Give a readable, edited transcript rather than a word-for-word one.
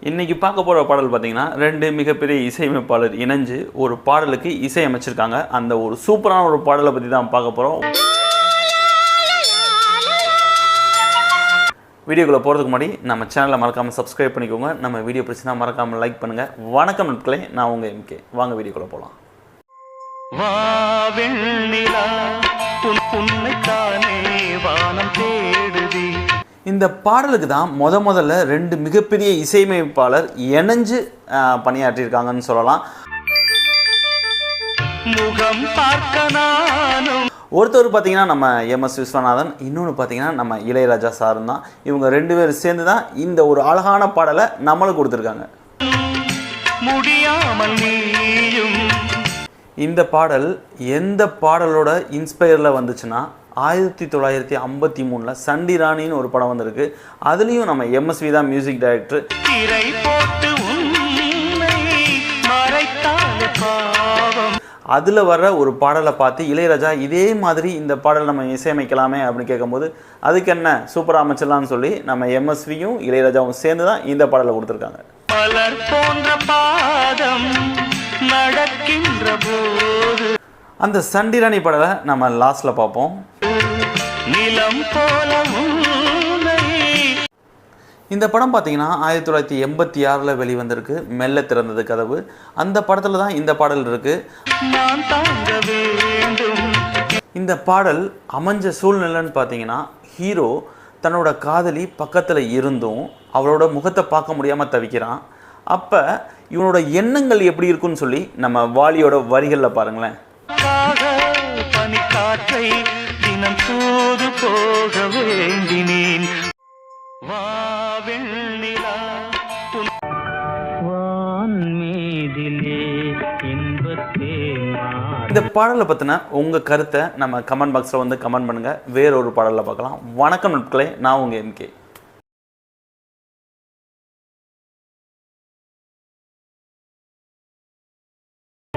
இன்றைக்கி பார்க்க போகிற பாடல் பார்த்திங்கன்னா ரெண்டு மிகப்பெரிய இசையமைப்பாளர் இணைஞ்சு ஒரு பாடலுக்கு இசையமைச்சிருக்காங்க. அந்த ஒரு சூப்பரான ஒரு பாடலை பற்றி தான் பார்க்க போகிறோம். வீடியோக்குள்ளே போகிறதுக்கு முன்னாடி நம்ம சேனலை மறக்காமல் சப்ஸ்கிரைப் பண்ணிக்கோங்க. நம்ம வீடியோ பிடிச்சினா மறக்காமல் லைக் பண்ணுங்கள். வணக்கம் நட்களே, நான் உங்கள் எம்கே. வாங்க வீடியோக்குள்ளே போகலாம். இந்த பாடலுக்கு தான் முதல்ல ரெண்டு மிகப்பெரிய இசையமைப்பாளர் இணைஞ்சு பணியாற்றியிருக்காங்கன்னு சொல்லலாம். ஒருத்தர் பார்த்தீங்கன்னா நம்ம எம்எஸ் விஸ்வநாதன், இன்னொன்று பார்த்தீங்கன்னா நம்ம இளையராஜா சாரும் தான். இவங்க ரெண்டு பேரும் சேர்ந்து தான் இந்த ஒரு அழகான பாடலை நம்மளுக்கு கொடுத்துருக்காங்க. இந்த பாடல் எந்த பாடலோட இன்ஸ்பயரில் வந்துச்சுன்னா 1953 சண்டி ராணின்னு ஒரு படம் வந்திருக்கு. அதுலேயும் நம்ம எம்எஸ்வி தான் மியூசிக் டைரக்டர். அதில் வர்ற ஒரு பாடலை பார்த்து இளையராஜா இதே மாதிரி இந்த பாடல் நம்ம இசையமைக்கலாமே அப்படின்னு கேட்கும்போது அதுக்கு என்ன சூப்பராக அமைச்சிடலாம்னு சொல்லி நம்ம எம்எஸ்வியும் இளையராஜாவும் சேர்ந்து தான் இந்த பாடலை கொடுத்துருக்காங்க. அந்த சண்டிராணி பாடலை நம்ம லாஸ்ட்ல பார்ப்போம். இந்த படம் பார்த்தீங்கன்னா 1986 வெளிவந்திருக்கு. மெல்ல திறந்தது கதவு. அந்த படத்தில் தான் இந்த பாடல் இருக்கு. இந்த பாடல் அமைஞ்ச சூழ்நிலைன்னு பார்த்தீங்கன்னா, ஹீரோ தன்னோட காதலி பக்கத்தில் இருந்தும் அவளோட முகத்தை பார்க்க முடியாமல் தவிக்கிறான். அப்போ இவனோட எண்ணங்கள் எப்படி இருக்குன்னு சொல்லி நம்ம வாலியோட வரிகளில் பாருங்களேன். இந்த பாடலை பற்றின உங்கள் கருத்தை நம்ம கமெண்ட் பாக்ஸில் வந்து கமெண்ட் பண்ணுங்கள். வேறொரு பாடலில் பார்க்கலாம். வணக்கம் நட்களே, நான் உங்கள் எம்கே.